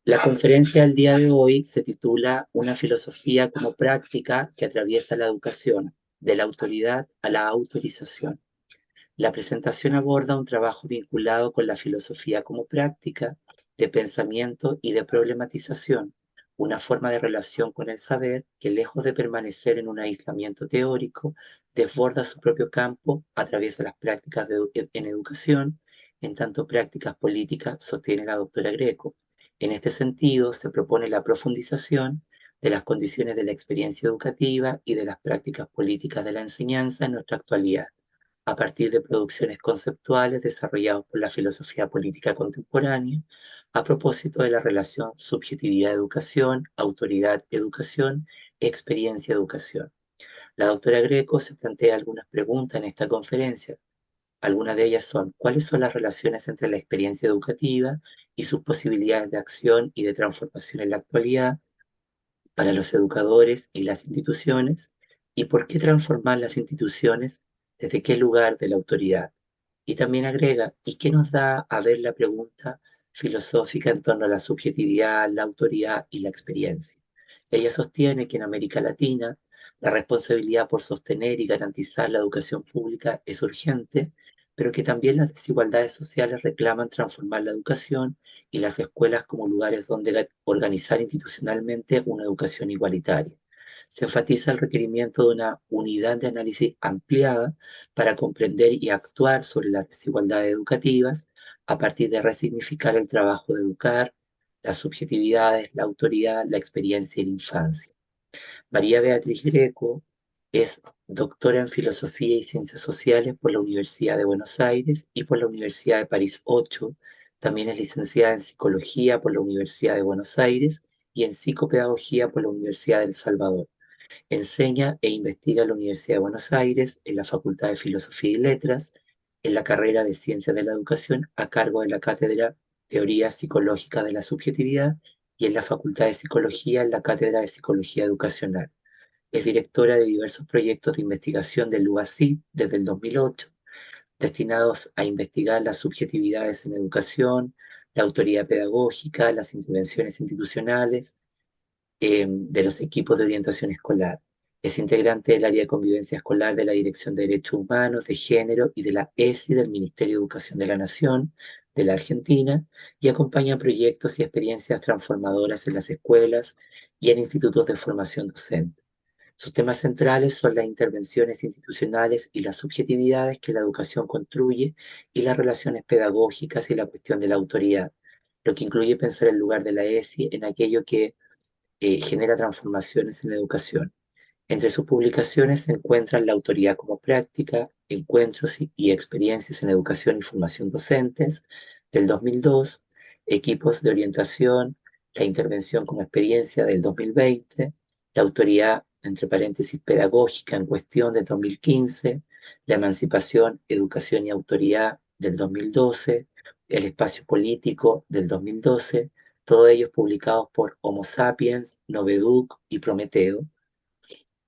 La conferencia del día de hoy se titula Una filosofía como práctica que atraviesa la educación, de la autoridad a la autorización. La presentación aborda un trabajo vinculado con la filosofía como práctica de pensamiento y de problematización, una forma de relación con el saber que, lejos de permanecer en un aislamiento teórico, desborda su propio campo a través de las prácticas en educación, en tanto prácticas políticas, sostiene la doctora Greco. En este sentido, se propone la profundización de las condiciones de la experiencia educativa y de las prácticas políticas de la enseñanza en nuestra actualidad a partir de producciones conceptuales desarrolladas por la filosofía política contemporánea, a propósito de la relación subjetividad-educación, autoridad-educación, experiencia-educación. La doctora Greco se plantea algunas preguntas en esta conferencia. Algunas de ellas son: ¿cuáles son las relaciones entre la experiencia educativa y sus posibilidades de acción y de transformación en la actualidad para los educadores y las instituciones? ¿Y por qué transformar las instituciones? ¿Desde qué lugar de la autoridad? Y también agrega: ¿y qué nos da a ver la pregunta filosófica en torno a la subjetividad, la autoridad y la experiencia? Ella sostiene que en América Latina la responsabilidad por sostener y garantizar la educación pública es urgente, pero que también las desigualdades sociales reclaman transformar la educación y las escuelas como lugares donde organizar institucionalmente una educación igualitaria. Se enfatiza el requerimiento de una unidad de análisis ampliada para comprender y actuar sobre las desigualdades educativas a partir de resignificar el trabajo de educar, las subjetividades, la autoridad, la experiencia y la infancia. María Beatriz Greco es doctora en Filosofía y Ciencias Sociales por la Universidad de Buenos Aires y por la Universidad de París 8. También es licenciada en Psicología por la Universidad de Buenos Aires y en Psicopedagogía por la Universidad de El Salvador. Enseña e investiga en la Universidad de Buenos Aires, en la Facultad de Filosofía y Letras, en la carrera de Ciencias de la Educación a cargo de la Cátedra Teoría Psicológica de la Subjetividad y en la Facultad de Psicología en la Cátedra de Psicología Educacional. Es directora de diversos proyectos de investigación del UASI desde el 2008, destinados a investigar las subjetividades en educación, la autoridad pedagógica, las intervenciones institucionales de los equipos de orientación escolar. Es integrante del área de convivencia escolar de la Dirección de Derechos Humanos, de Género y de la ESI del Ministerio de Educación de la Nación de la Argentina y acompaña proyectos y experiencias transformadoras en las escuelas y en institutos de formación docente. Sus temas centrales son las intervenciones institucionales y las subjetividades que la educación construye y las relaciones pedagógicas y la cuestión de la autoridad, lo que incluye pensar el lugar de la ESI en aquello que genera transformaciones en la educación. Entre sus publicaciones se encuentran La autoridad como práctica, Encuentros y experiencias en educación y formación docentes, del 2002, Equipos de orientación, La intervención como experiencia, del 2020, La autoridad, entre paréntesis, pedagógica en cuestión, del 2015, La emancipación, educación y autoridad, del 2012, El espacio político, del 2012, todos ellos publicados por Homo Sapiens, Noveduc y Prometeo,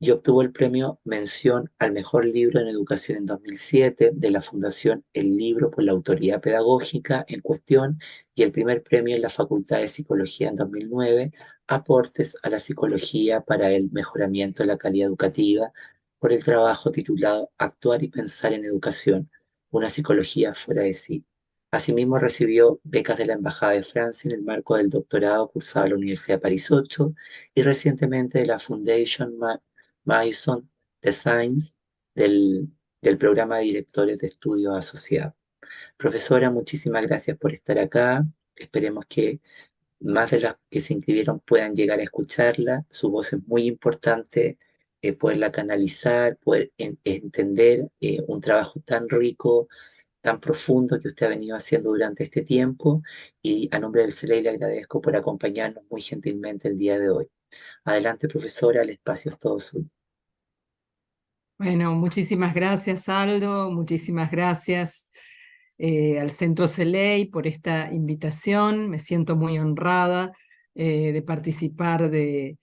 y obtuvo el premio Mención al Mejor Libro en Educación en 2007 de la Fundación El Libro por la Autoridad Pedagógica en cuestión y el primer premio en la Facultad de Psicología en 2009, Aportes a la Psicología para el Mejoramiento de la Calidad Educativa, por el trabajo titulado Actuar y Pensar en Educación, una psicología fuera de sí. Asimismo, recibió becas de la Embajada de Francia en el marco del doctorado cursado en la Universidad de París 8 y recientemente de la Foundation Mason Designs del, del programa de directores de estudios asociados. Profesora, muchísimas gracias por estar acá. Esperemos que más de las que se inscribieron puedan llegar a escucharla. Su voz es muy importante, poderla canalizar, poder entender un trabajo tan rico, tan profundo que usted ha venido haciendo durante este tiempo. Y a nombre del CELEI le agradezco por acompañarnos muy gentilmente el día de hoy. Adelante, profesora, el espacio es todo suyo. Bueno, muchísimas gracias, Aldo. Muchísimas gracias al Centro Celey por esta invitación. Me siento muy honrada de participar de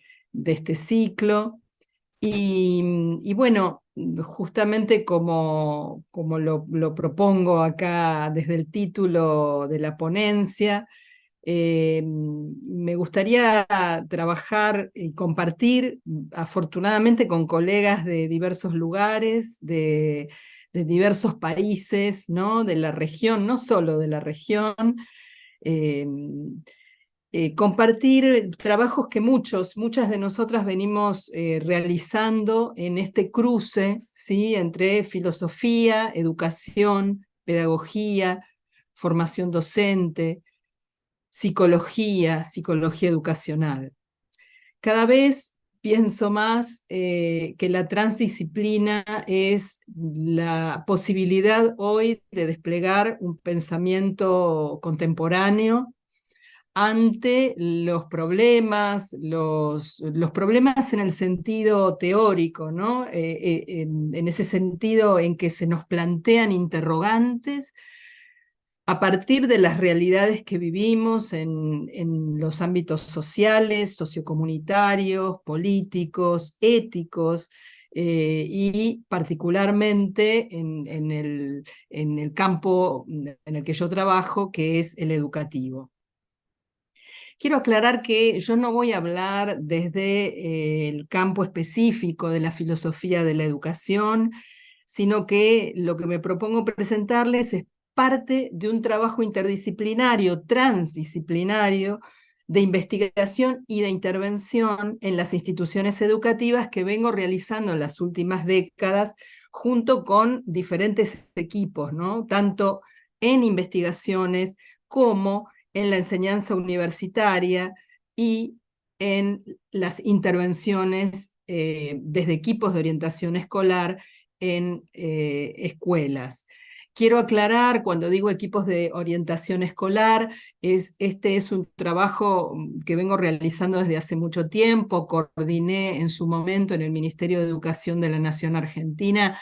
este ciclo. Y bueno, justamente como lo propongo acá desde el título de la ponencia, Me gustaría trabajar y compartir, afortunadamente, con colegas de diversos lugares, de diversos países, ¿no? De la región, no solo de la región. eh, Compartir trabajos que muchas de nosotras venimos realizando en este cruce, ¿sí? Entre filosofía, educación, pedagogía, formación docente, psicología educacional. Cada vez pienso más que la transdisciplina es la posibilidad hoy de desplegar un pensamiento contemporáneo ante los problemas en el sentido teórico, ¿no? En ese sentido en que se nos plantean interrogantes a partir de las realidades que vivimos en los ámbitos sociales, sociocomunitarios, políticos, éticos, y particularmente en el campo en el que yo trabajo, que es el educativo. Quiero aclarar que yo no voy a hablar desde el campo específico de la filosofía de la educación, sino que lo que me propongo presentarles es parte de un trabajo interdisciplinario, transdisciplinario, de investigación y de intervención en las instituciones educativas que vengo realizando en las últimas décadas junto con diferentes equipos, ¿no? Tanto en investigaciones como en la enseñanza universitaria y en las intervenciones desde equipos de orientación escolar en escuelas. Quiero aclarar, cuando digo equipos de orientación escolar, este es un trabajo que vengo realizando desde hace mucho tiempo. Coordiné en su momento en el Ministerio de Educación de la Nación Argentina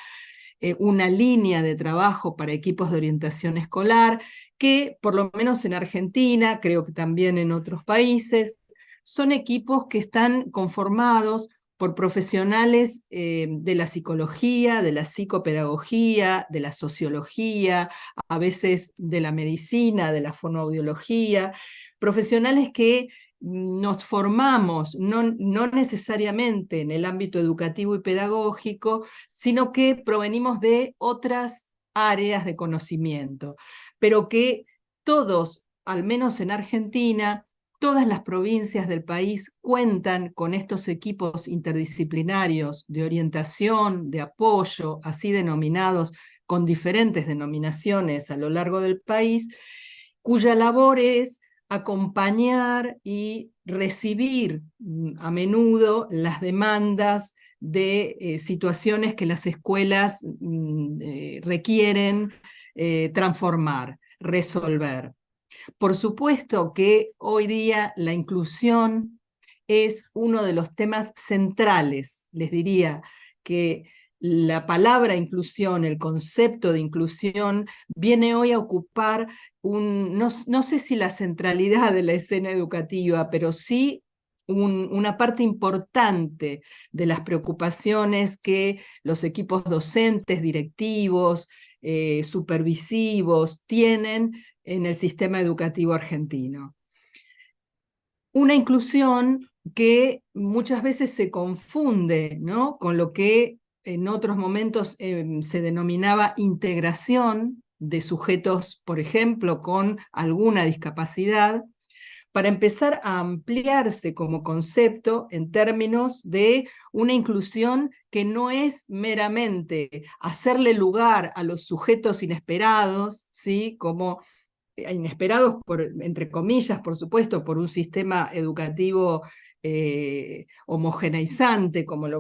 una línea de trabajo para equipos de orientación escolar que, por lo menos en Argentina, creo que también en otros países, son equipos que están conformados por profesionales de la psicología, de la psicopedagogía, de la sociología, a veces de la medicina, de la fonoaudiología, profesionales que nos formamos no necesariamente en el ámbito educativo y pedagógico, sino que provenimos de otras áreas de conocimiento, pero que todos, al menos en Argentina, todas las provincias del país cuentan con estos equipos interdisciplinarios de orientación, de apoyo, así denominados, con diferentes denominaciones a lo largo del país, cuya labor es acompañar y recibir a menudo las demandas de situaciones que las escuelas requieren transformar, resolver. Por supuesto que hoy día la inclusión es uno de los temas centrales. Les diría que la palabra inclusión, el concepto de inclusión, viene hoy a ocupar no sé si la centralidad de la escena educativa, pero sí una parte importante de las preocupaciones que los equipos docentes, directivos, supervisivos tienen en el sistema educativo argentino. Una inclusión que muchas veces se confunde, ¿no?, con lo que en otros momentos se denominaba integración de sujetos, por ejemplo, con alguna discapacidad, para empezar a ampliarse como concepto en términos de una inclusión que no es meramente hacerle lugar a los sujetos inesperados, ¿sí?, como inesperados, entre comillas, por supuesto, por un sistema educativo homogeneizante, como lo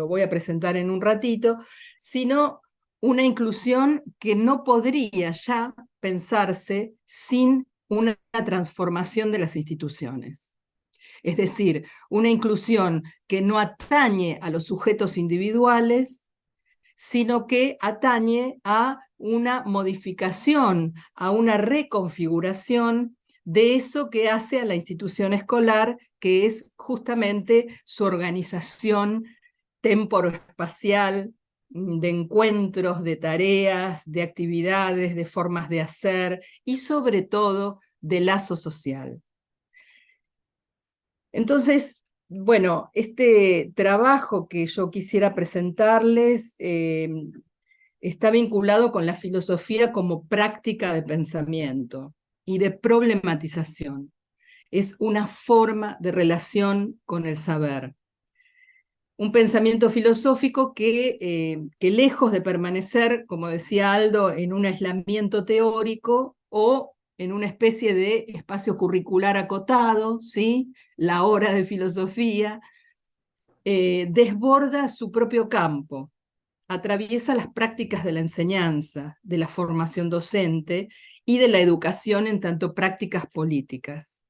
voy a presentar en un ratito, sino una inclusión que no podría ya pensarse sin una transformación de las instituciones. Es decir, una inclusión que no atañe a los sujetos individuales, sino que atañe a una modificación, a una reconfiguración de eso que hace a la institución escolar, que es justamente su organización temporoespacial, de encuentros, de tareas, de actividades, de formas de hacer y sobre todo de lazo social. Entonces, bueno, este trabajo que yo quisiera presentarles está vinculado con la filosofía como práctica de pensamiento y de problematización. Es una forma de relación con el saber. Un pensamiento filosófico que lejos de permanecer, como decía Aldo, en un aislamiento teórico o en una especie de espacio curricular acotado, ¿sí? La hora de filosofía, desborda su propio campo, atraviesa las prácticas de la enseñanza, de la formación docente y de la educación en tanto prácticas políticas.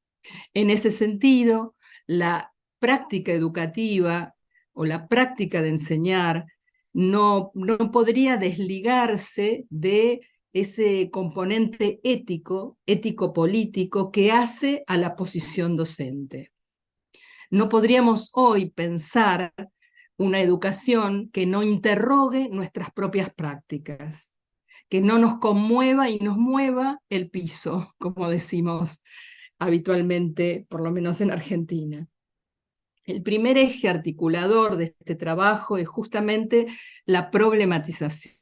En ese sentido, la práctica educativa o la práctica de enseñar no podría desligarse de ese componente ético, ético-político que hace a la posición docente. No podríamos hoy pensar una educación que no interrogue nuestras propias prácticas, que no nos conmueva y nos mueva el piso, como decimos habitualmente, por lo menos en Argentina. El primer eje articulador de este trabajo es justamente la problematización.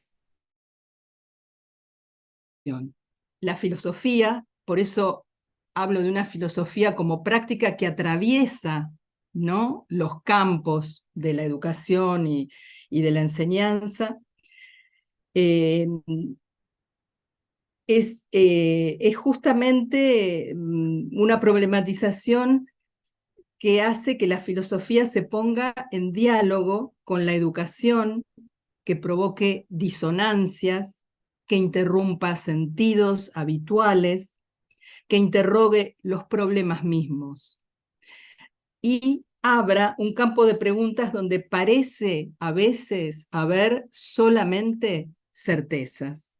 La filosofía, por eso hablo de una filosofía como práctica que atraviesa, ¿no?, los campos de la educación y de la enseñanza, es justamente una problematización que hace que la filosofía se ponga en diálogo con la educación, que provoque disonancias, que interrumpa sentidos habituales, que interrogue los problemas mismos y abra un campo de preguntas donde parece a veces haber solamente certezas.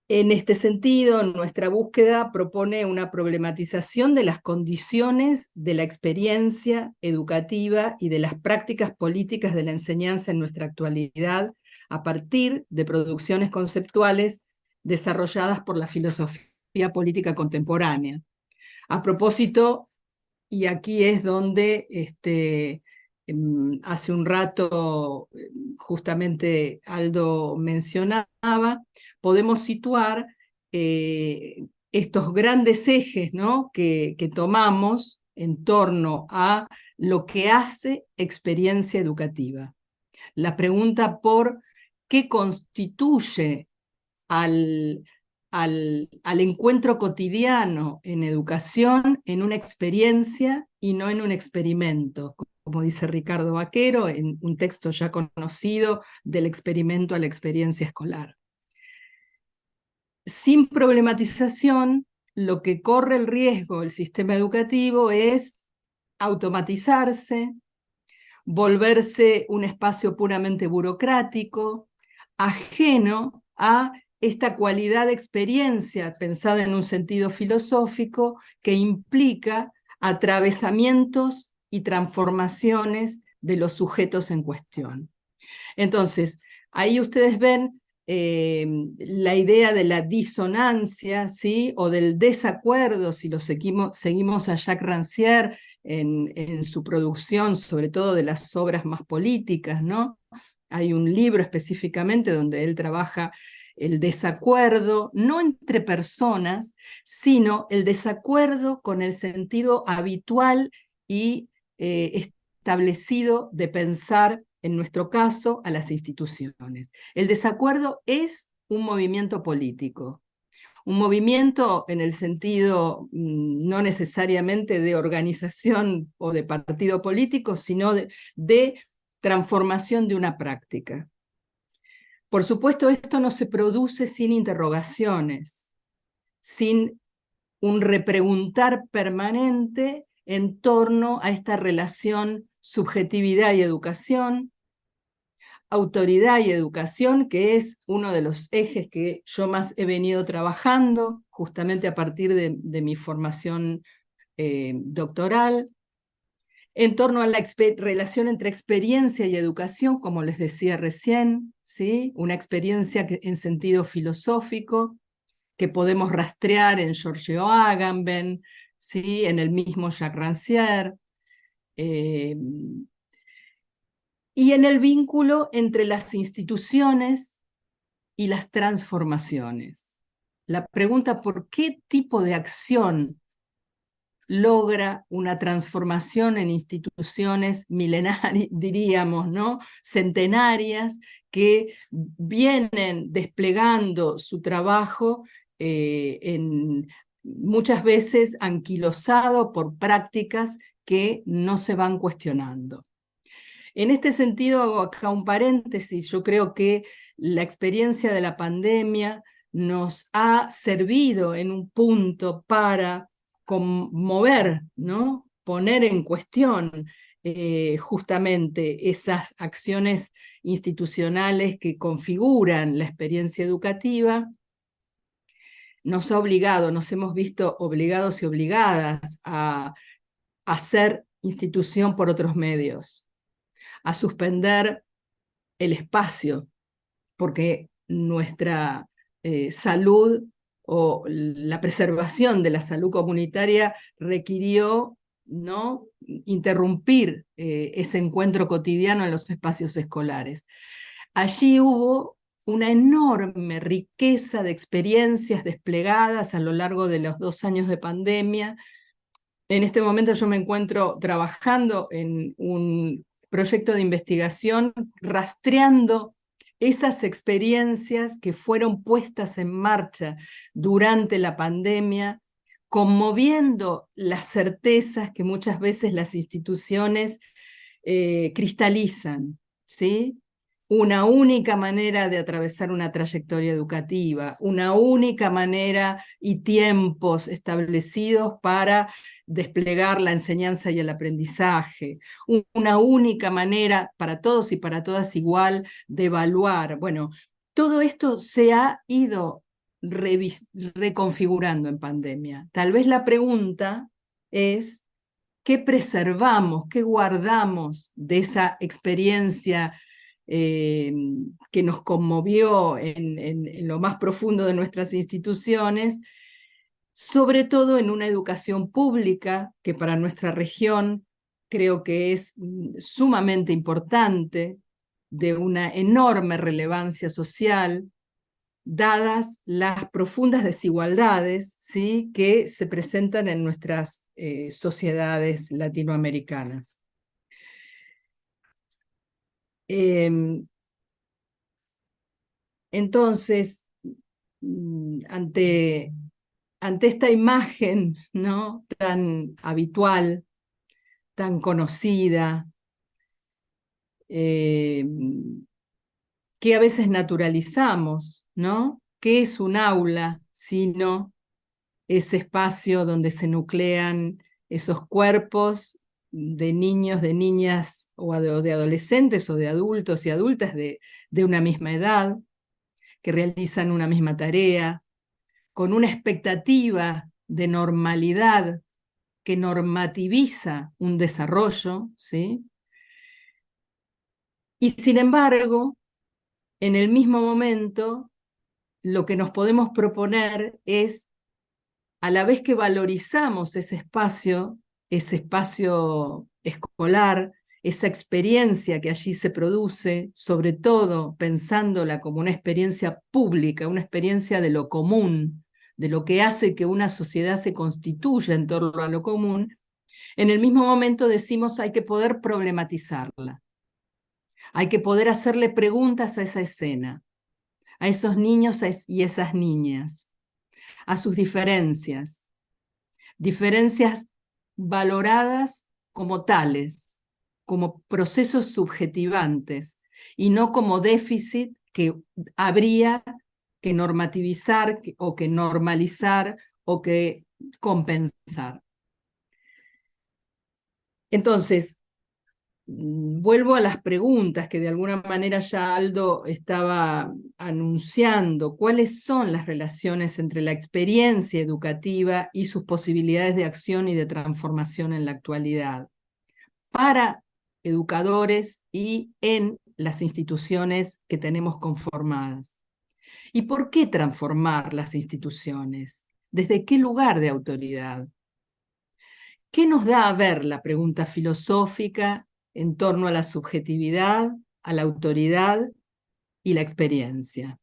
En este sentido, nuestra búsqueda propone una problematización de las condiciones de la experiencia educativa y de las prácticas políticas de la enseñanza en nuestra actualidad a partir de producciones conceptuales desarrolladas por la filosofía política contemporánea. A propósito, y aquí es donde hace un rato justamente Aldo mencionaba, podemos situar estos grandes ejes, ¿no?, que tomamos en torno a lo que hace experiencia educativa. La pregunta por qué constituye al encuentro cotidiano en educación en una experiencia y no en un experimento, como dice Ricardo Vaquero en un texto ya conocido, Del experimento a la experiencia escolar. Sin problematización, lo que corre el riesgo el sistema educativo es automatizarse, volverse un espacio puramente burocrático, ajeno a esta cualidad de experiencia pensada en un sentido filosófico que implica atravesamientos y transformaciones de los sujetos en cuestión. Entonces, ahí ustedes ven la idea de la disonancia, ¿sí?, o del desacuerdo, si lo seguimos a Jacques Rancière en su producción, sobre todo de las obras más políticas, ¿no? Hay un libro específicamente donde él trabaja el desacuerdo, no entre personas, sino el desacuerdo con el sentido habitual y establecido de pensar, en nuestro caso, a las instituciones. El desacuerdo es un movimiento político, un movimiento en el sentido no necesariamente de organización o de partido político, sino de transformación de una práctica. Por supuesto, esto no se produce sin interrogaciones, sin un repreguntar permanente en torno a esta relación subjetividad y educación, autoridad y educación, que es uno de los ejes que yo más he venido trabajando, justamente a partir de mi formación doctoral, en torno a la relación entre experiencia y educación, como les decía recién, ¿sí?, una experiencia en sentido filosófico, que podemos rastrear en Giorgio Agamben, ¿sí? En el mismo Jacques Rancière, y en el vínculo entre las instituciones y las transformaciones. La pregunta por qué tipo de acción logra una transformación en instituciones milenarias, diríamos, ¿no? Centenarias, que vienen desplegando su trabajo muchas veces anquilosado por prácticas que no se van cuestionando. En este sentido, hago acá un paréntesis. Yo creo que la experiencia de la pandemia nos ha servido en un punto para conmover, ¿no? Poner en cuestión justamente esas acciones institucionales que configuran la experiencia educativa. Nos ha obligado, nos hemos visto obligados y obligadas a hacer institución por otros medios, a suspender el espacio, porque nuestra salud o la preservación de la salud comunitaria requirió, ¿no?, interrumpir ese encuentro cotidiano en los espacios escolares. Allí hubo una enorme riqueza de experiencias desplegadas a lo largo de los 2 años de pandemia. En este momento yo me encuentro trabajando en un proyecto de investigación rastreando esas experiencias que fueron puestas en marcha durante la pandemia, conmoviendo las certezas que muchas veces las instituciones cristalizan, ¿sí? Una única manera de atravesar una trayectoria educativa, una única manera y tiempos establecidos para desplegar la enseñanza y el aprendizaje, una única manera para todos y para todas igual de evaluar. Bueno, todo esto se ha ido reconfigurando en pandemia. Tal vez la pregunta es: ¿qué preservamos, qué guardamos de esa experiencia que nos conmovió en lo más profundo de nuestras instituciones, sobre todo en una educación pública que para nuestra región creo que es sumamente importante, de una enorme relevancia social, dadas las profundas desigualdades, ¿sí?, que se presentan en nuestras sociedades latinoamericanas. Entonces, ante esta imagen, ¿no?, tan habitual, tan conocida, que a veces naturalizamos, ¿no? ¿Qué es un aula sino ese espacio donde se nuclean esos cuerpos de niños, de niñas o de adolescentes o de adultos y adultas de una misma edad, que realizan una misma tarea, con una expectativa de normalidad que normativiza un desarrollo, ¿sí? Y sin embargo, en el mismo momento, lo que nos podemos proponer es, a la vez que valorizamos ese espacio escolar, esa experiencia que allí se produce, sobre todo pensándola como una experiencia pública, una experiencia de lo común, de lo que hace que una sociedad se constituya en torno a lo común, en el mismo momento decimos hay que poder problematizarla, hay que poder hacerle preguntas a esa escena, a esos niños y esas niñas, a sus diferencias valoradas como tales, como procesos subjetivantes, y no como déficit que habría que normativizar o que normalizar o que compensar. Entonces, vuelvo a las preguntas que de alguna manera ya Aldo estaba anunciando. ¿Cuáles son las relaciones entre la experiencia educativa y sus posibilidades de acción y de transformación en la actualidad, para educadores y en las instituciones que tenemos conformadas? ¿Y por qué transformar las instituciones? ¿Desde qué lugar de autoridad? ¿Qué nos da a ver la pregunta filosófica en torno a la subjetividad, a la autoridad y la experiencia?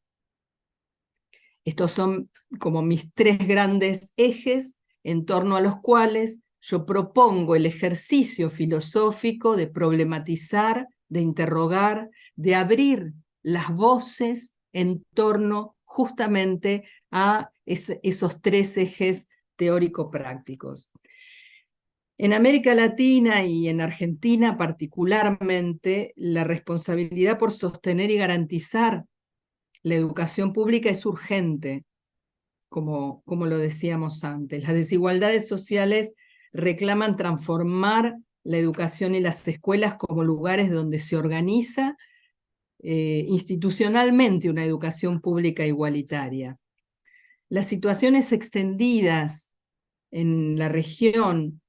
Estos son como mis tres grandes ejes en torno a los cuales yo propongo el ejercicio filosófico de problematizar, de interrogar, de abrir las voces en torno justamente a esos tres ejes teórico-prácticos. En América Latina y en Argentina particularmente, la responsabilidad por sostener y garantizar la educación pública es urgente, como lo decíamos antes. Las desigualdades sociales reclaman transformar la educación y las escuelas como lugares donde se organiza institucionalmente una educación pública igualitaria. Las situaciones extendidas en la región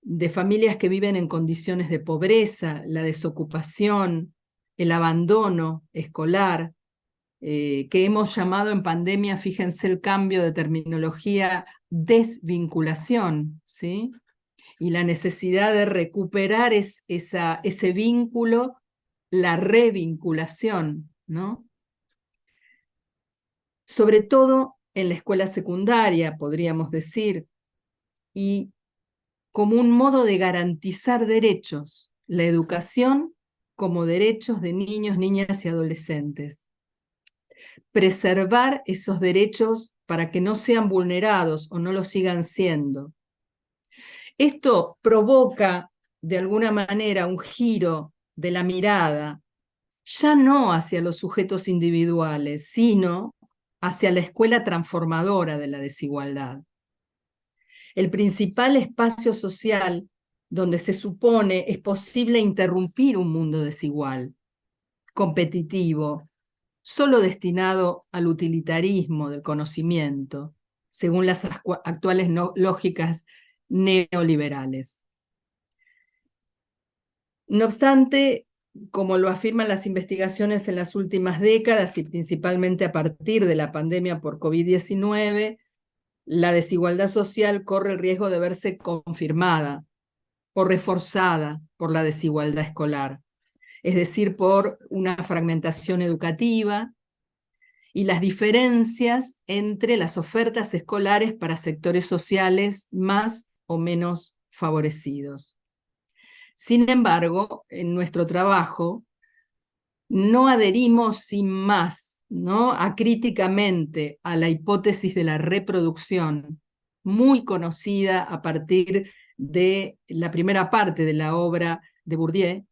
de familias que viven en condiciones de pobreza, la desocupación, el abandono escolar, que hemos llamado en pandemia, fíjense el cambio de terminología, desvinculación, ¿sí? Y la necesidad de recuperar ese vínculo, la revinculación, ¿no? Sobre todo en la escuela secundaria, podríamos decir, y como un modo de garantizar derechos, la educación como derechos de niños, niñas y adolescentes. Preservar esos derechos para que no sean vulnerados o no lo sigan siendo. Esto provoca de alguna manera un giro de la mirada, ya no hacia los sujetos individuales, sino hacia la escuela transformadora de la desigualdad. El principal espacio social donde se supone es posible interrumpir un mundo desigual, competitivo, solo destinado al utilitarismo del conocimiento, según las actuales lógicas neoliberales. No obstante, como lo afirman las investigaciones en las últimas décadas y principalmente a partir de la pandemia por COVID-19, la desigualdad social corre el riesgo de verse confirmada o reforzada por la desigualdad escolar, es decir, por una fragmentación educativa y las diferencias entre las ofertas escolares para sectores sociales más o menos favorecidos. Sin embargo, en nuestro trabajo no adherimos sin más, ¿no?, acríticamente a la hipótesis de la reproducción, muy conocida a partir de la primera parte de la obra de Bourdieu,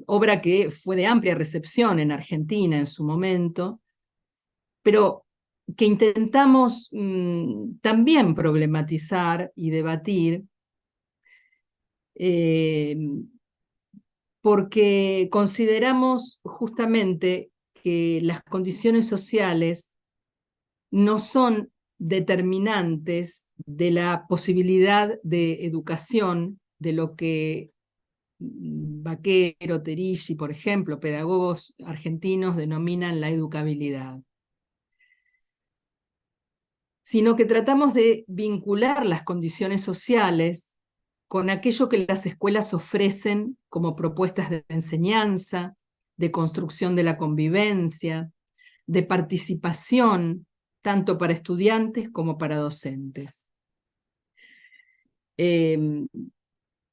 obra que fue de amplia recepción en Argentina en su momento, pero que intentamos también problematizar y debatir, porque consideramos justamente que las condiciones sociales no son determinantes de la posibilidad de educación, de lo que Baquero, Terici, por ejemplo, pedagogos argentinos denominan la educabilidad, sino que tratamos de vincular las condiciones sociales con aquello que las escuelas ofrecen como propuestas de enseñanza, de construcción de la convivencia, de participación, tanto para estudiantes como para docentes.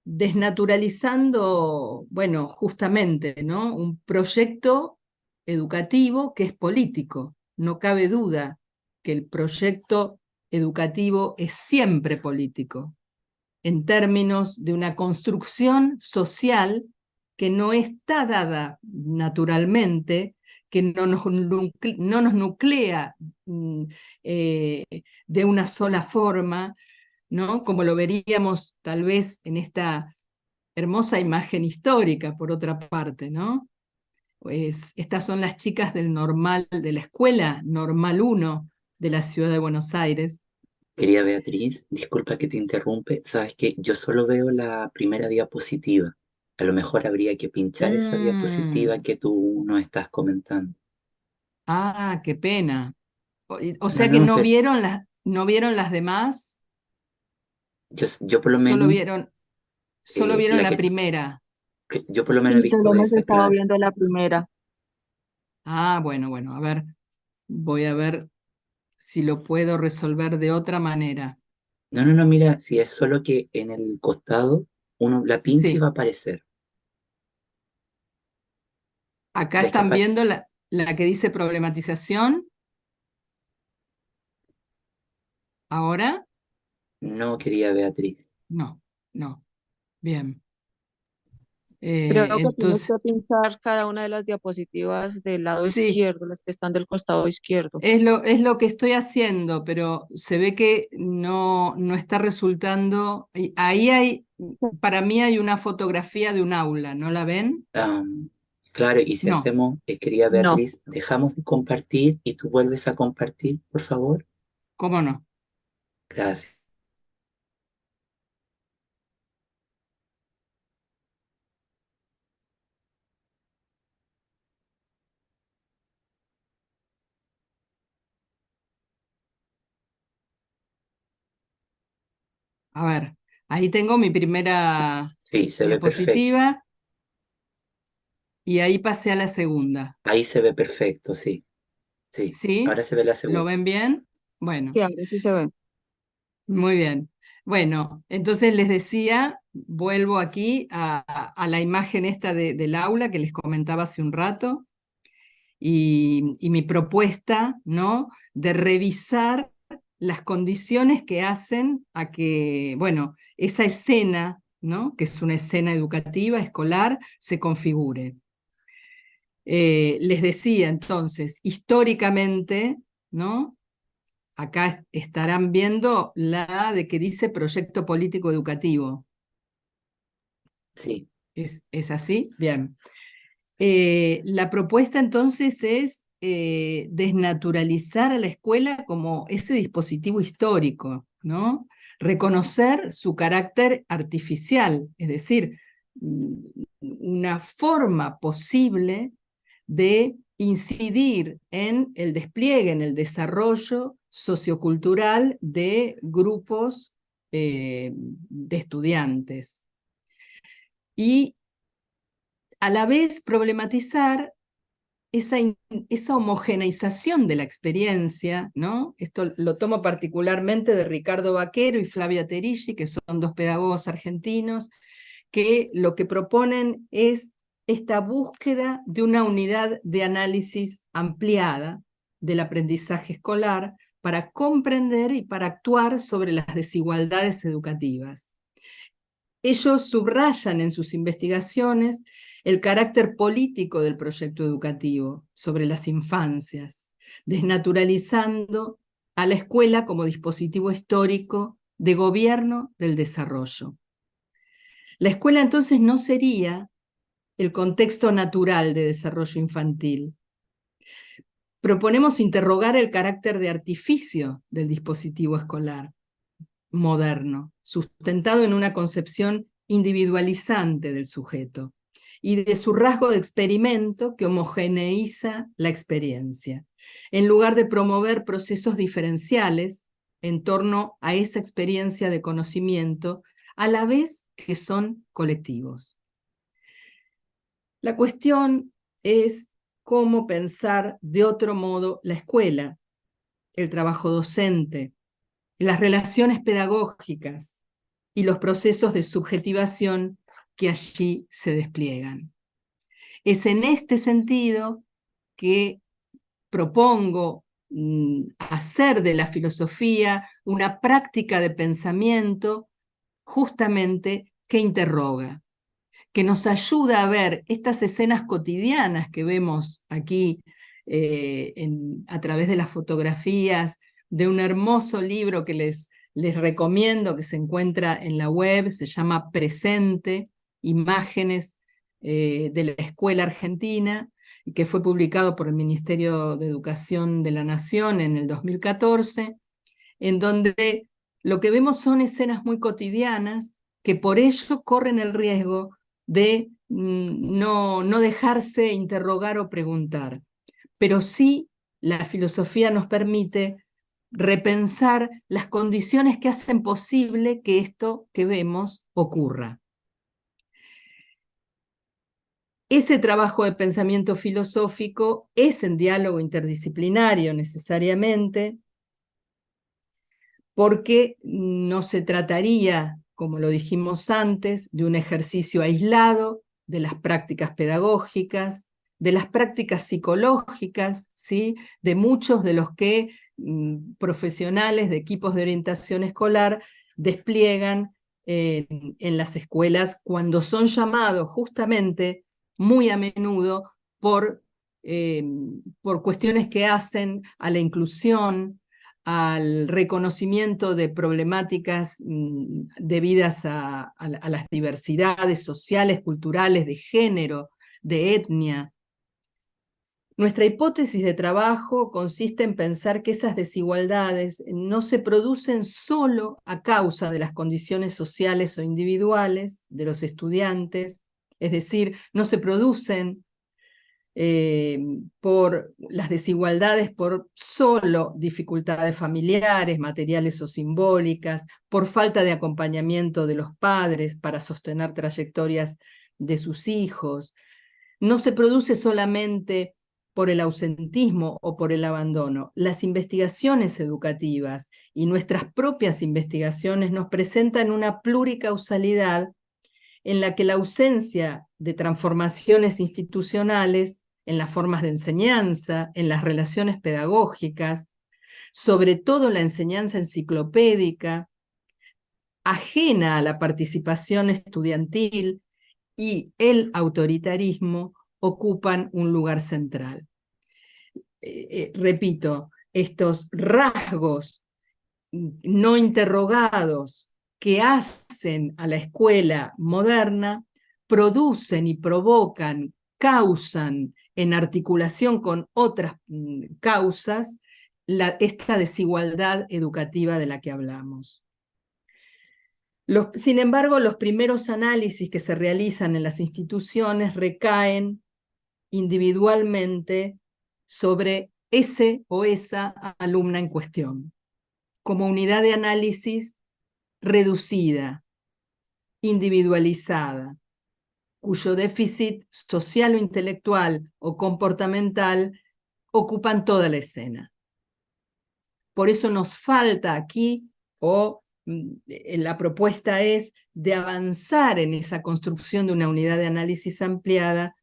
Desnaturalizando, bueno, justamente, ¿no?, un proyecto educativo que es político. No cabe duda que el proyecto educativo es siempre político, en términos de una construcción social que no está dada naturalmente, que no nos nuclea de una sola forma, ¿no?, como lo veríamos tal vez en esta hermosa imagen histórica, por otra parte, ¿no? Pues estas son las chicas del normal, de la escuela Normal 1 de la ciudad de Buenos Aires. Querida Beatriz, disculpa que te interrumpe. Sabes que yo solo veo la primera diapositiva. A lo mejor habría que pinchar esa diapositiva que tú nos estás comentando. Ah, qué pena. O No, sea que no, pero no vieron las demás, yo por lo solo menos, vieron, solo vieron la la que, primera. yo por lo menos he Sí, solo visto hemos esa, estado claro. viendo la primera. Ah, bueno, bueno, a ver, voy a ver si lo puedo resolver de otra manera. No, no, no, mira, si es solo que en el costado uno la pincha y va Sí, a aparecer. acá ¿Ves que están viendo la que dice problematización. Ahora, no, quería Beatriz? no, no, bien. Creo que tienes Entonces, que pinchar cada una de las diapositivas del lado sí, izquierdo, las que están del costado izquierdo. es lo que estoy haciendo, pero se ve que no está resultando. Ahí hay, para mí hay una fotografía de un aula, ¿no la ven? Claro, y si No, hacemos, querida No. Beatriz, dejamos de compartir y tú vuelves a compartir, por favor. ¿cómo no? Gracias. A ver, ahí tengo mi primera Sí, se ve perfecto. diapositiva y ahí pasé a la segunda. Ahí se ve perfecto, sí, sí. ¿Sí? Ahora se ve la ¿Lo segunda. ven bien? Sí, Bueno, ahora sí se ve. muy bien. Bueno, entonces les decía, vuelvo aquí a la imagen esta del aula que les comentaba hace un rato y mi propuesta, ¿no? De revisar las condiciones que hacen a que, bueno, esa escena, ¿no? Que es una escena educativa, escolar, se configure. Les decía entonces, históricamente, ¿no? Acá estarán viendo la de que dice proyecto político educativo. Sí, Es así? Bien. La propuesta entonces es desnaturalizar a la escuela como ese dispositivo histórico, ¿no? Reconocer su carácter artificial, es decir, una forma posible de incidir en el despliegue, en el desarrollo sociocultural de grupos de estudiantes. Y a la vez problematizar esa homogeneización de la experiencia, ¿no? Esto lo tomo particularmente de Ricardo Vaquero y Flavia Terilli, que son dos pedagogos argentinos, que lo que proponen es esta búsqueda de una unidad de análisis ampliada del aprendizaje escolar para comprender y para actuar sobre las desigualdades educativas. Ellos subrayan en sus investigaciones el carácter político del proyecto educativo sobre las infancias, desnaturalizando a la escuela como dispositivo histórico de gobierno del desarrollo. La escuela entonces no sería el contexto natural de desarrollo infantil. Proponemos interrogar el carácter de artificio del dispositivo escolar moderno, sustentado en una concepción individualizante del sujeto y de su rasgo de experimento que homogeneiza la experiencia, en lugar de promover procesos diferenciales en torno a esa experiencia de conocimiento, a la vez que son colectivos. La cuestión es cómo pensar de otro modo la escuela, el trabajo docente, las relaciones pedagógicas y los procesos de subjetivación que allí se despliegan. Es en este sentido que propongo hacer de la filosofía una práctica de pensamiento justamente que interroga, que nos ayuda a ver estas escenas cotidianas que vemos aquí a través de las fotografías de un hermoso libro que les recomiendo, que se encuentra en la web, se llama Presente, Imágenes de la Escuela Argentina, y que fue publicado por el Ministerio de Educación de la Nación en el 2014, en donde lo que vemos son escenas muy cotidianas que por ello corren el riesgo de no dejarse interrogar o preguntar, pero sí la filosofía nos permite repensar las condiciones que hacen posible que esto que vemos ocurra. Ese trabajo de pensamiento filosófico es en diálogo interdisciplinario necesariamente, porque no se trataría, como lo dijimos antes, de un ejercicio aislado de las prácticas pedagógicas, de las prácticas psicológicas, ¿sí? De muchos de los que profesionales de equipos de orientación escolar despliegan en las escuelas cuando son llamados justamente muy a menudo por cuestiones que hacen a la inclusión, al reconocimiento de problemáticas debidas a las diversidades sociales, culturales, de género, de etnia. Nuestra hipótesis de trabajo consiste en pensar que esas desigualdades no se producen solo a causa de las condiciones sociales o individuales de los estudiantes, es decir, no se producen por las desigualdades por solo dificultades familiares, materiales o simbólicas, por falta de acompañamiento de los padres para sostener trayectorias de sus hijos. No se produce solamente por el ausentismo o por el abandono. Las investigaciones educativas y nuestras propias investigaciones nos presentan una pluricausalidad en la que la ausencia de transformaciones institucionales en las formas de enseñanza, en las relaciones pedagógicas, sobre todo la enseñanza enciclopédica, ajena a la participación estudiantil y el autoritarismo ocupan un lugar central. Repito, estos rasgos no interrogados que hacen a la escuela moderna producen y provocan, causan en articulación con otras causas esta desigualdad educativa de la que hablamos. Sin embargo, los primeros análisis que se realizan en las instituciones recaen individualmente sobre ese o esa alumna en cuestión, como unidad de análisis reducida, individualizada, cuyo déficit social o intelectual o comportamental ocupan toda la escena. Por eso nos falta aquí, la propuesta es de avanzar en esa construcción de una unidad de análisis ampliada,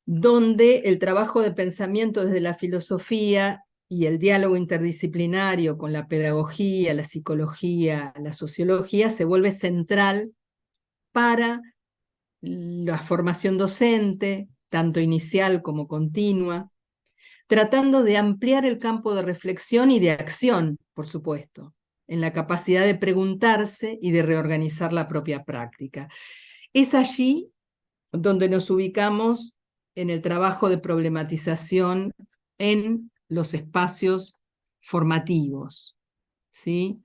donde el trabajo de pensamiento desde la filosofía y el diálogo interdisciplinario con la pedagogía, la psicología, la sociología se vuelve central para la formación docente, tanto inicial como continua, tratando de ampliar el campo de reflexión y de acción, por supuesto, en la capacidad de preguntarse y de reorganizar la propia práctica. Es allí donde nos ubicamos en el trabajo de problematización en los espacios formativos, ¿sí?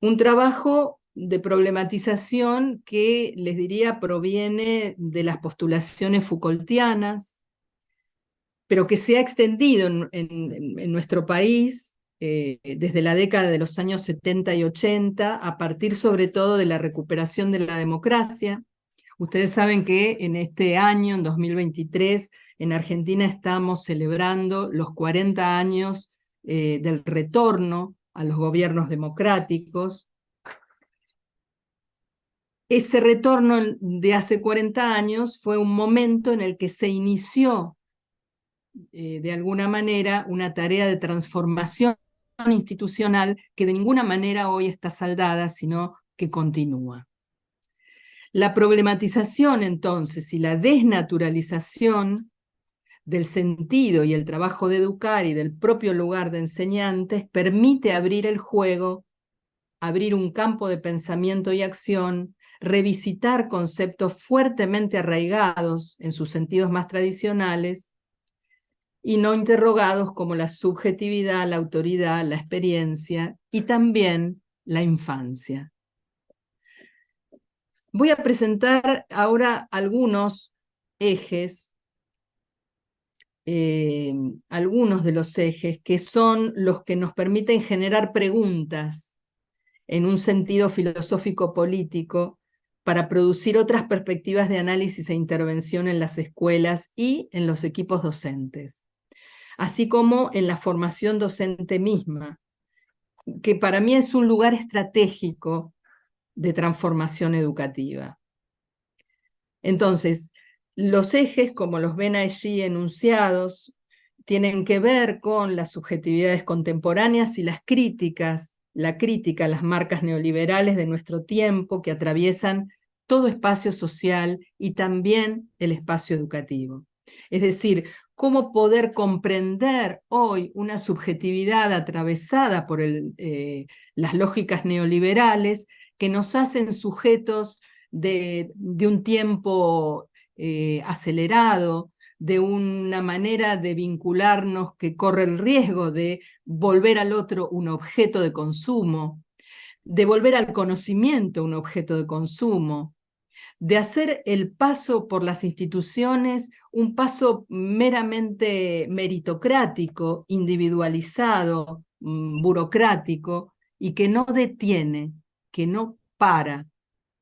Un trabajo de problematización que, les diría, proviene de las postulaciones Foucaultianas, pero que se ha extendido en nuestro país desde la década de los años 70 y 80, a partir sobre todo de la recuperación de la democracia. Ustedes saben que en este año, en 2023, en Argentina estamos celebrando los 40 años del retorno a los gobiernos democráticos. Ese retorno de hace 40 años fue un momento en el que se inició de alguna manera una tarea de transformación institucional que de ninguna manera hoy está saldada, sino que continúa. La problematización, entonces, y la desnaturalización del sentido y el trabajo de educar y del propio lugar de enseñantes permite abrir el juego, abrir un campo de pensamiento y acción, revisitar conceptos fuertemente arraigados en sus sentidos más tradicionales y no interrogados como la subjetividad, la autoridad, la experiencia y también la infancia. Voy a presentar ahora algunos ejes algunos de los ejes que son los que nos permiten generar preguntas en un sentido filosófico-político para producir otras perspectivas de análisis e intervención en las escuelas y en los equipos docentes, así como en la formación docente misma, que para mí es un lugar estratégico de transformación educativa. Entonces, los ejes, como los ven allí enunciados, tienen que ver con las subjetividades contemporáneas y las críticas, la crítica a las marcas neoliberales de nuestro tiempo que atraviesan todo espacio social y también el espacio educativo. Es decir, cómo poder comprender hoy una subjetividad atravesada por las lógicas neoliberales que nos hacen sujetos de un tiempo acelerado, de una manera de vincularnos que corre el riesgo de volver al otro un objeto de consumo, de volver al conocimiento un objeto de consumo, de hacer el paso por las instituciones un paso meramente meritocrático, individualizado, burocrático, y que no detiene, que no para,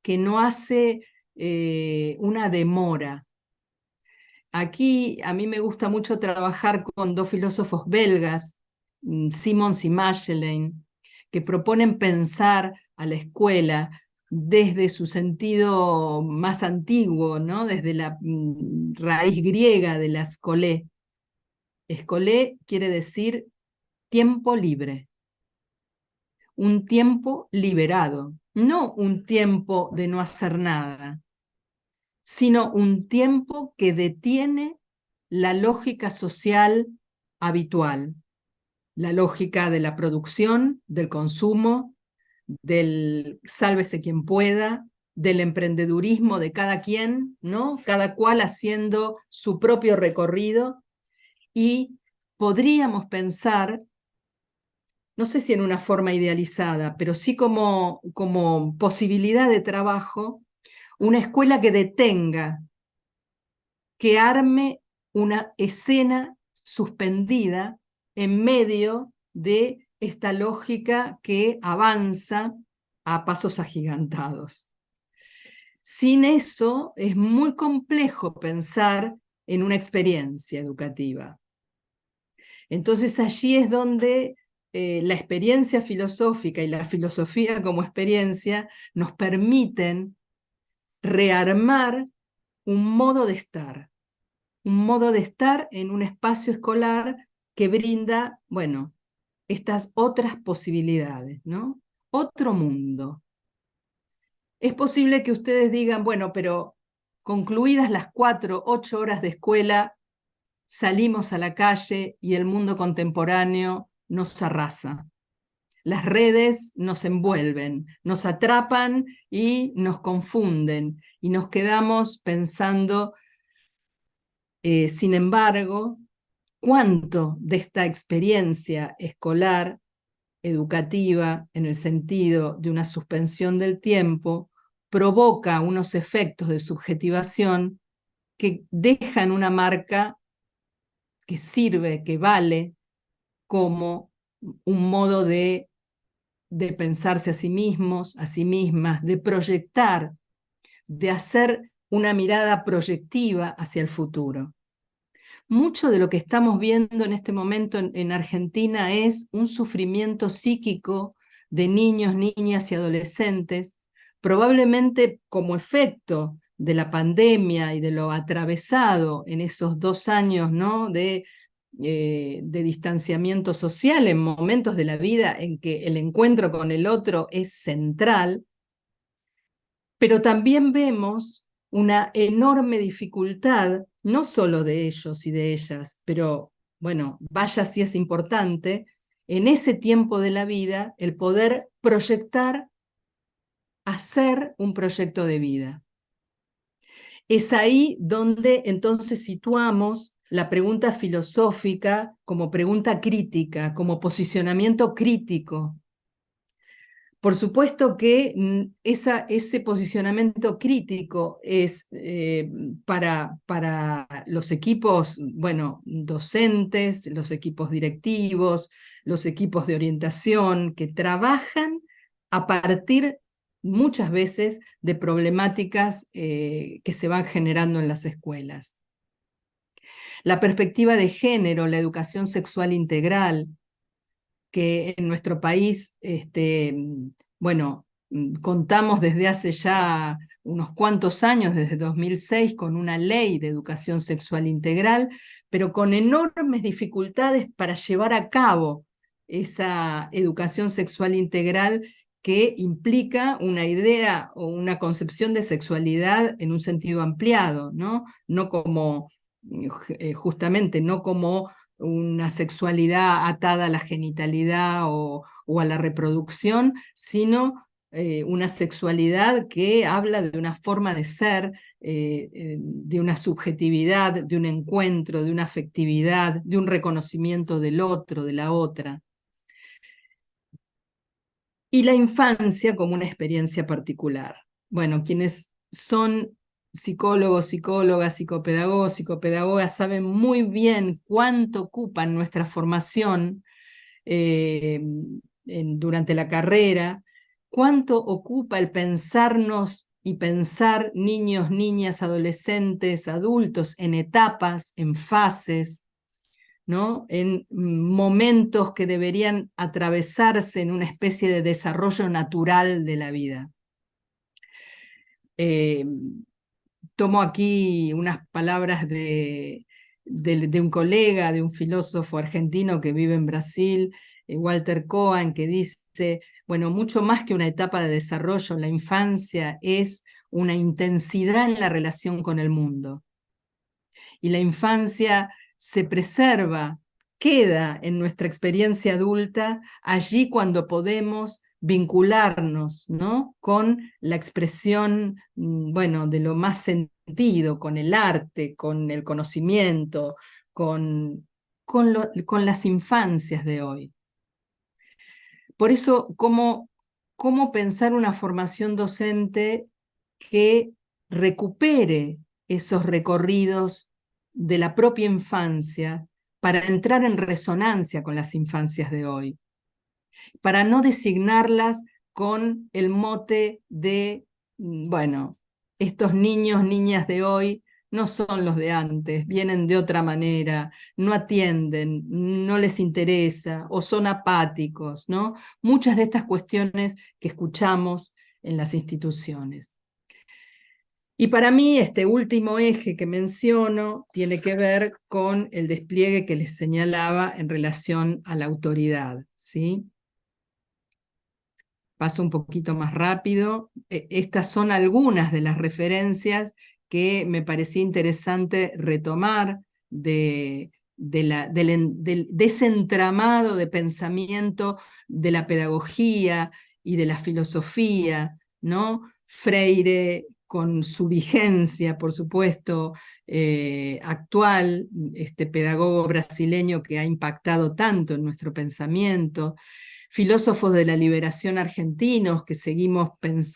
que no hace una demora. Aquí a mí me gusta mucho trabajar con dos filósofos belgas, Simons y Machelain, que proponen pensar a la escuela desde su sentido más antiguo, ¿no? Desde la raíz griega de la escolé. Escolé quiere decir tiempo libre, un tiempo liberado, no un tiempo de no hacer nada, sino un tiempo que detiene la lógica social habitual, la lógica de la producción, del consumo, del sálvese quien pueda, del emprendedurismo de cada quien, ¿no? Cada cual haciendo su propio recorrido, y podríamos pensar, no sé si en una forma idealizada, pero sí como posibilidad de trabajo, una escuela que detenga, que arme una escena suspendida en medio de esta lógica que avanza a pasos agigantados. Sin eso es muy complejo pensar en una experiencia educativa. Entonces allí es donde la experiencia filosófica y la filosofía como experiencia nos permiten rearmar un modo de estar en un espacio escolar que brinda, bueno, estas otras posibilidades, ¿no? Otro mundo. Es posible que ustedes digan, bueno, pero concluidas las 4, 8 horas de escuela, salimos a la calle y el mundo contemporáneo nos arrasa. Las redes nos envuelven, nos atrapan y nos confunden, y nos quedamos pensando, sin embargo, cuánto de esta experiencia escolar, educativa, en el sentido de una suspensión del tiempo, provoca unos efectos de subjetivación que dejan una marca que sirve, que vale como un modo de pensarse a sí mismos, a sí mismas, de proyectar, de hacer una mirada proyectiva hacia el futuro. Mucho de lo que estamos viendo en este momento en Argentina es un sufrimiento psíquico de niños, niñas y adolescentes, probablemente como efecto de la pandemia y de lo atravesado en esos 2 años, ¿no? de distanciamiento social, en momentos de la vida en que el encuentro con el otro es central, pero también vemos una enorme dificultad, no solo de ellos y de ellas, pero bueno, vaya si es importante, en ese tiempo de la vida, el poder proyectar, hacer un proyecto de vida. Es ahí donde entonces situamos la pregunta filosófica como pregunta crítica, como posicionamiento crítico. Por supuesto que ese posicionamiento crítico es para los equipos, bueno, docentes, los equipos directivos, los equipos de orientación que trabajan a partir muchas veces de problemáticas que se van generando en las escuelas. La perspectiva de género, la educación sexual integral, que en nuestro país, bueno, contamos desde hace ya unos cuantos años, desde 2006, con una ley de educación sexual integral, pero con enormes dificultades para llevar a cabo esa educación sexual integral que implica una idea o una concepción de sexualidad en un sentido ampliado, ¿no? No como, justamente, no como una sexualidad atada a la genitalidad o a la reproducción, sino una sexualidad que habla de una forma de ser, de una subjetividad, de un encuentro, de una afectividad, de un reconocimiento del otro, de la otra. Y la infancia como una experiencia particular. Bueno, quienes son psicólogos, psicólogas, psicopedagogos, psicopedagogas saben muy bien cuánto ocupa en nuestra formación durante la carrera, cuánto ocupa el pensarnos y pensar niños, niñas, adolescentes, adultos en etapas, en fases, ¿no? En momentos que deberían atravesarse en una especie de desarrollo natural de la vida. Tomo aquí unas palabras de un colega, de un filósofo argentino que vive en Brasil, Walter Cohen, que dice, bueno, mucho más que una etapa de desarrollo, la infancia es una intensidad en la relación con el mundo. Y la infancia se preserva, queda en nuestra experiencia adulta, allí cuando podemos vincularnos, ¿no? Con la expresión, bueno, de lo más sentido, con el arte, con el conocimiento, con las infancias de hoy. Por eso, ¿cómo pensar una formación docente que recupere esos recorridos de la propia infancia para entrar en resonancia con las infancias de hoy, para no designarlas con el mote de, bueno, estos niños, niñas de hoy no son los de antes, vienen de otra manera, no atienden, no les interesa o son apáticos, ¿no? Muchas de estas cuestiones que escuchamos en las instituciones. Y para mí este último eje que menciono tiene que ver con el despliegue que les señalaba en relación a la autoridad, ¿sí? Paso un poquito más rápido. Estas son algunas de las referencias que me parecía interesante retomar del desentramado de pensamiento de la pedagogía y de la filosofía, ¿no? Freire, con su vigencia, por supuesto, actual, este pedagogo brasileño que ha impactado tanto en nuestro pensamiento, filósofos de la liberación argentinos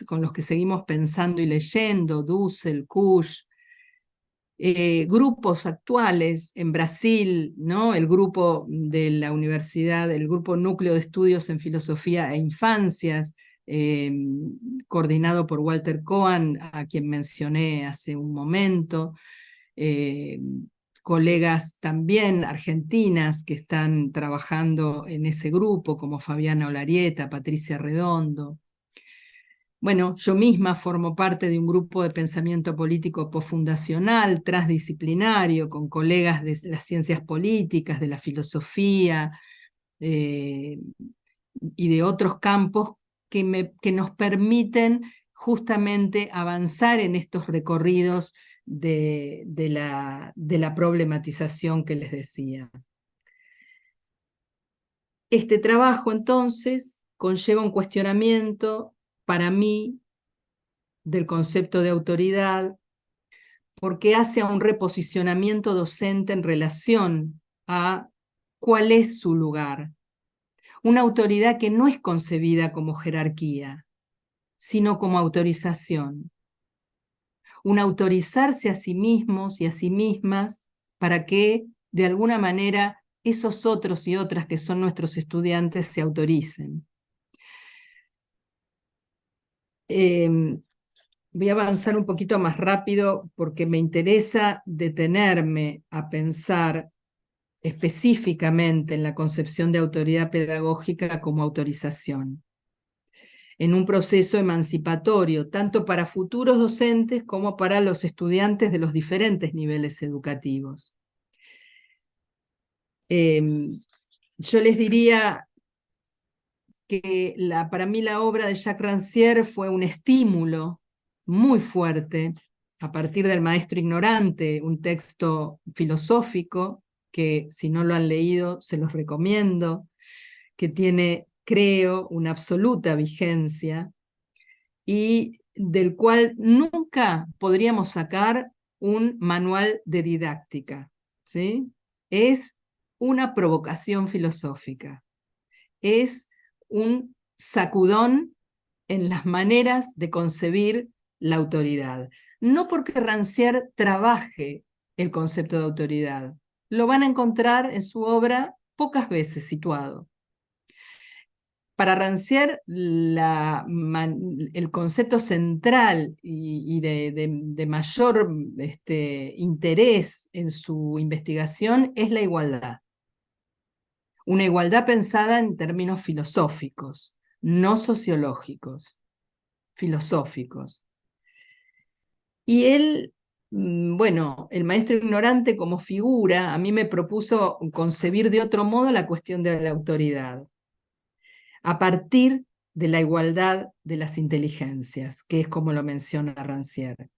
con los que seguimos pensando y leyendo, Dussel, Kusch, grupos actuales en Brasil, ¿no? El grupo de la universidad, el grupo Núcleo de Estudios en Filosofía e Infancias, coordinado por Walter Cohen, a quien mencioné hace un momento, colegas también argentinas que están trabajando en ese grupo, como Fabiana Olarieta, Patricia Redondo. Bueno, yo misma formo parte de un grupo de pensamiento político posfundacional, transdisciplinario, con colegas de las ciencias políticas, de la filosofía y de otros campos que nos permiten justamente avanzar en estos recorridos de la problematización que les decía. Este trabajo, entonces, conlleva un cuestionamiento, para mí, del concepto de autoridad, porque hace a un reposicionamiento docente en relación a cuál es su lugar. Una autoridad que no es concebida como jerarquía, sino como autorización. Un autorizarse a sí mismos y a sí mismas para que, de alguna manera, esos otros y otras que son nuestros estudiantes se autoricen. Voy a avanzar un poquito más rápido porque me interesa detenerme a pensar específicamente en la concepción de autoridad pedagógica como autorización, en un proceso emancipatorio, tanto para futuros docentes como para los estudiantes de los diferentes niveles educativos. Yo les diría que para mí la obra de Jacques Rancière fue un estímulo muy fuerte a partir del Maestro Ignorante, un texto filosófico que si no lo han leído se los recomiendo, que tiene, creo, una absoluta vigencia y del cual nunca podríamos sacar un manual de didáctica, ¿sí? Es una provocación filosófica, es un sacudón en las maneras de concebir la autoridad. No porque Rancière trabaje el concepto de autoridad, lo van a encontrar en su obra pocas veces situado. Para Rancière, el concepto central y de mayor interés en su investigación es la igualdad. Una igualdad pensada en términos filosóficos, no sociológicos, filosóficos. Y él, bueno, el maestro ignorante como figura, a mí me propuso concebir de otro modo la cuestión de la autoridad, a partir de la igualdad de las inteligencias, que es como lo menciona Rancière.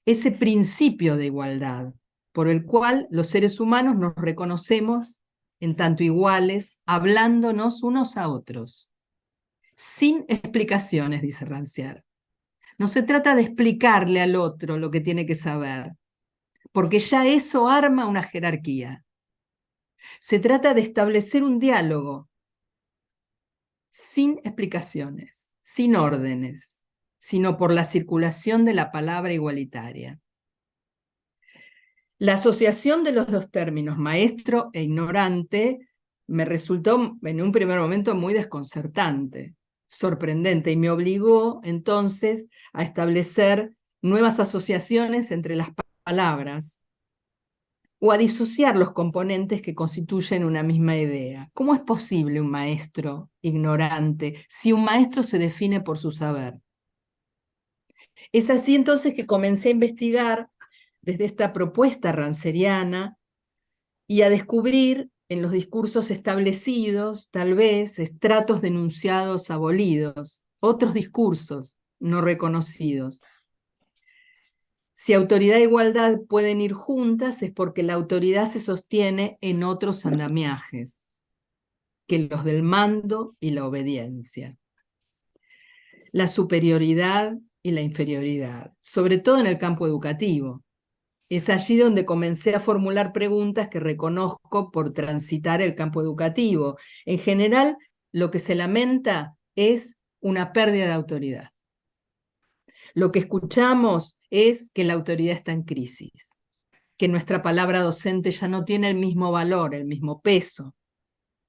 Ese principio de igualdad, por el cual los seres humanos nos reconocemos en tanto iguales, hablándonos unos a otros, sin explicaciones, dice Rancière. No se trata de explicarle al otro lo que tiene que saber, porque ya eso arma una jerarquía. Se trata de establecer un diálogo sin explicaciones, sin órdenes, sino por la circulación de la palabra igualitaria. La asociación de los dos términos, maestro e ignorante, me resultó en un primer momento muy desconcertante, sorprendente, y me obligó entonces a establecer nuevas asociaciones entre las palabras o a disociar los componentes que constituyen una misma idea. ¿Cómo es posible un maestro ignorante si un maestro se define por su saber? Es así entonces que comencé a investigar desde esta propuesta ranceriana y a descubrir en los discursos establecidos, tal vez, estratos de enunciados abolidos, otros discursos no reconocidos. Si autoridad e igualdad pueden ir juntas es porque la autoridad se sostiene en otros andamiajes que los del mando y la obediencia. La superioridad y la inferioridad, sobre todo en el campo educativo. Es allí donde comencé a formular preguntas que reconozco por transitar el campo educativo. En general, lo que se lamenta es una pérdida de autoridad. Lo que escuchamos es que la autoridad está en crisis, que nuestra palabra docente ya no tiene el mismo valor, el mismo peso,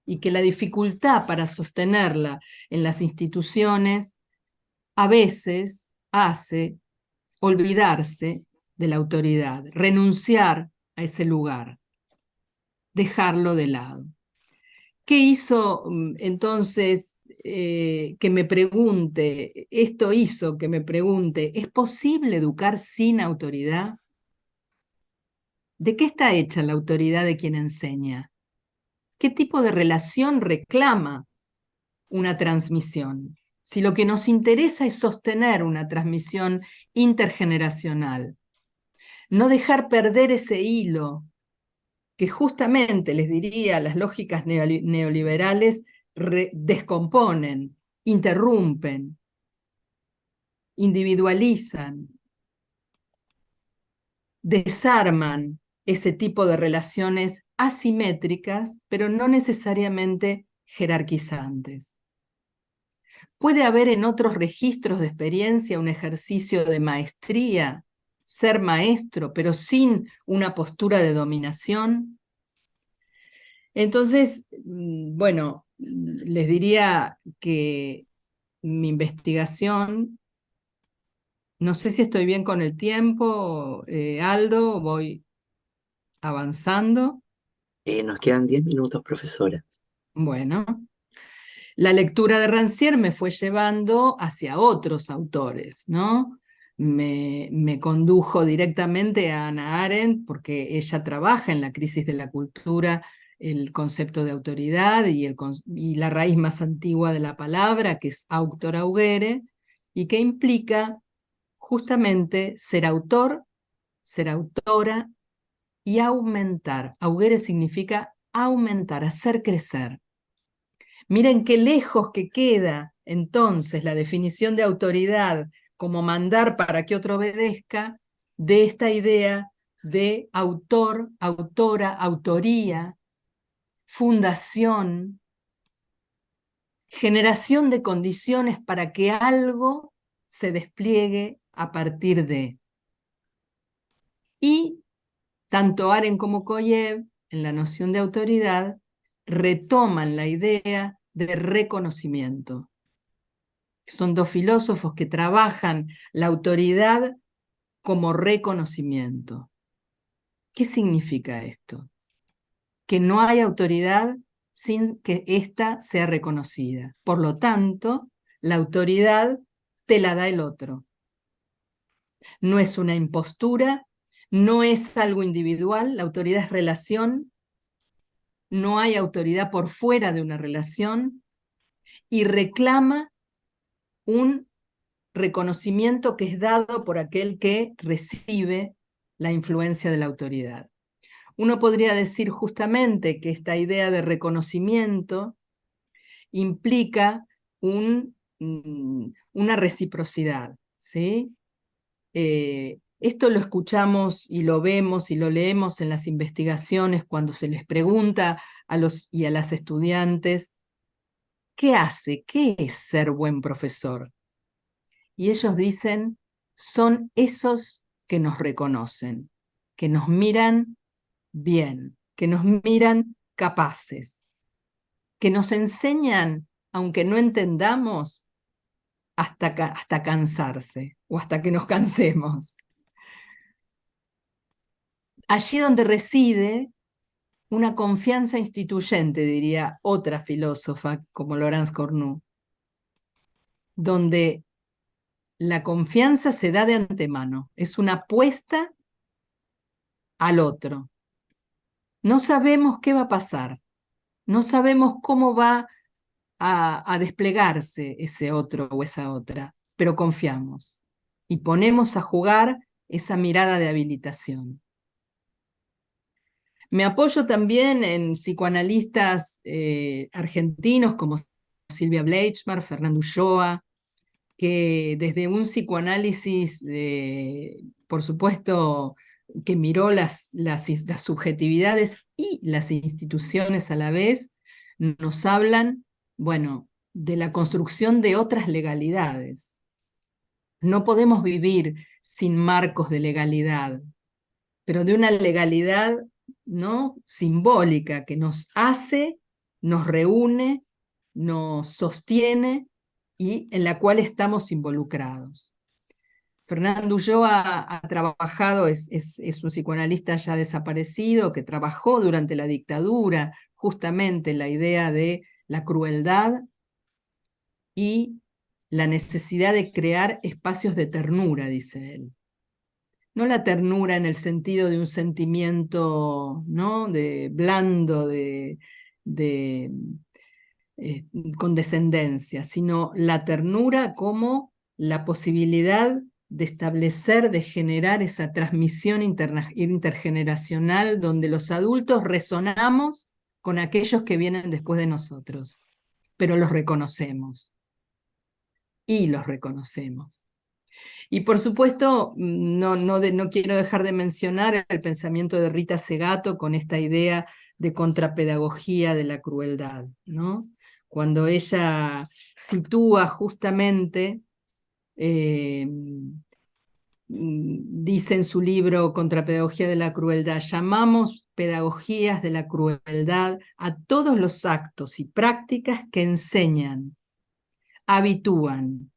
y que la dificultad para sostenerla en las instituciones a veces hace olvidarse de la autoridad, renunciar a ese lugar, dejarlo de lado. ¿Qué hizo entonces que me pregunte, esto hizo que me pregunte, ¿es posible educar sin autoridad? ¿De qué está hecha la autoridad de quien enseña? ¿Qué tipo de relación reclama una transmisión? Si lo que nos interesa es sostener una transmisión intergeneracional, no dejar perder ese hilo que justamente, les diría, las lógicas neoliberales descomponen, interrumpen, individualizan, desarman ese tipo de relaciones asimétricas, pero no necesariamente jerarquizantes. ¿Puede haber en otros registros de experiencia un ejercicio de maestría, ser maestro, pero sin una postura de dominación? Entonces, bueno, les diría que mi investigación, no sé si estoy bien con el tiempo, Aldo, voy avanzando. Nos quedan 10 minutos, profesora. Bueno, la lectura de Rancière me fue llevando hacia otros autores, ¿no? Me condujo directamente a Hannah Arendt porque ella trabaja en la crisis de la cultura el concepto de autoridad y la raíz más antigua de la palabra, que es auctor augere, y que implica justamente ser autor, ser autora y aumentar. Augere significa aumentar, hacer crecer. Miren qué lejos que queda entonces la definición de autoridad como mandar para que otro obedezca de esta idea de autor, autora, autoría, fundación, generación de condiciones para que algo se despliegue a partir de. Y tanto Arendt como Koyev, en la noción de autoridad, retoman la idea de reconocimiento. Son dos filósofos que trabajan la autoridad como reconocimiento. ¿Qué significa esto? Que no hay autoridad sin que ésta sea reconocida. Por lo tanto, la autoridad te la da el otro. No es una impostura, no es algo individual, la autoridad es relación, no hay autoridad por fuera de una relación y reclama un reconocimiento que es dado por aquel que recibe la influencia de la autoridad. Uno podría decir justamente que esta idea de reconocimiento implica una reciprocidad, ¿sí? Esto lo escuchamos y lo vemos y lo leemos en las investigaciones cuando se les pregunta a los y a las estudiantes, ¿qué hace? ¿Qué es ser buen profesor? Y ellos dicen, son esos que nos reconocen, que nos miran bien, que nos miran capaces, que nos enseñan, aunque no entendamos, hasta cansarse o hasta que nos cansemos. Allí donde reside una confianza instituyente, diría otra filósofa como Laurence Cornu, donde la confianza se da de antemano, es una apuesta al otro. No sabemos qué va a pasar, no sabemos cómo va a desplegarse ese otro o esa otra, pero confiamos y ponemos a jugar esa mirada de habilitación. Me apoyo también en psicoanalistas argentinos como Silvia Bleichmar, Fernando Ulloa, que desde un psicoanálisis, por supuesto, que miró las subjetividades y las instituciones a la vez, nos hablan, bueno, de la construcción de otras legalidades. No podemos vivir sin marcos de legalidad, pero de una legalidad, ¿no?, simbólica que nos hace, nos reúne, nos sostiene y en la cual estamos involucrados. Fernando Ulloa ha trabajado, es un psicoanalista ya desaparecido, que trabajó durante la dictadura justamente la idea de la crueldad y la necesidad de crear espacios de ternura, dice él. No la ternura en el sentido de un sentimiento, ¿no?, de blando, de condescendencia, sino la ternura como la posibilidad de establecer, de generar esa transmisión intergeneracional donde los adultos resonamos con aquellos que vienen después de nosotros, pero los reconocemos y los reconocemos. Y por supuesto, no quiero dejar de mencionar el pensamiento de Rita Segato con esta idea de contrapedagogía de la crueldad, ¿no? cuando ella sitúa justamente, dice en su libro Contrapedagogía de la Crueldad, llamamos pedagogías de la crueldad a todos los actos y prácticas que enseñan, habitúan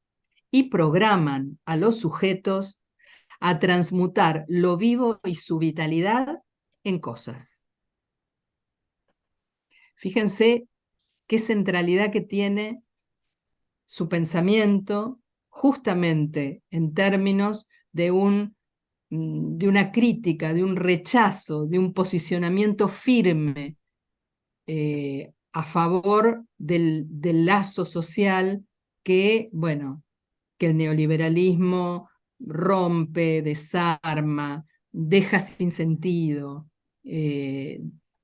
y programan a los sujetos a transmutar lo vivo y su vitalidad en cosas. Fíjense qué centralidad que tiene su pensamiento justamente en términos de una crítica, de un rechazo, de un posicionamiento firme a favor del lazo social que, bueno, que el neoliberalismo rompe, desarma, deja sin sentido.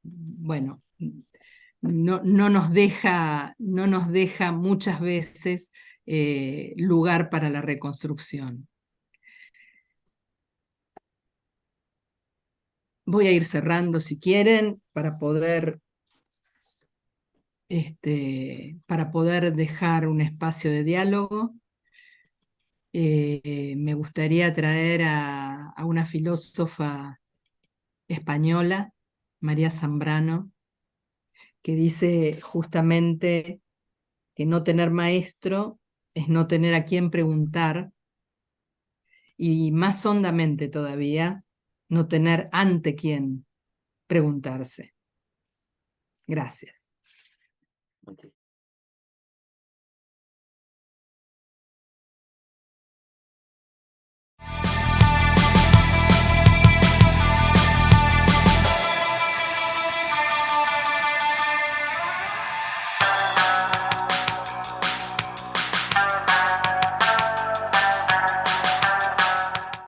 Bueno, no nos deja muchas veces lugar para la reconstrucción. Voy a ir cerrando si quieren para poder dejar un espacio de diálogo. Me gustaría traer a una filósofa española, María Zambrano, que dice justamente que no tener maestro es no tener a quién preguntar, y más hondamente todavía, no tener ante quién preguntarse. Gracias.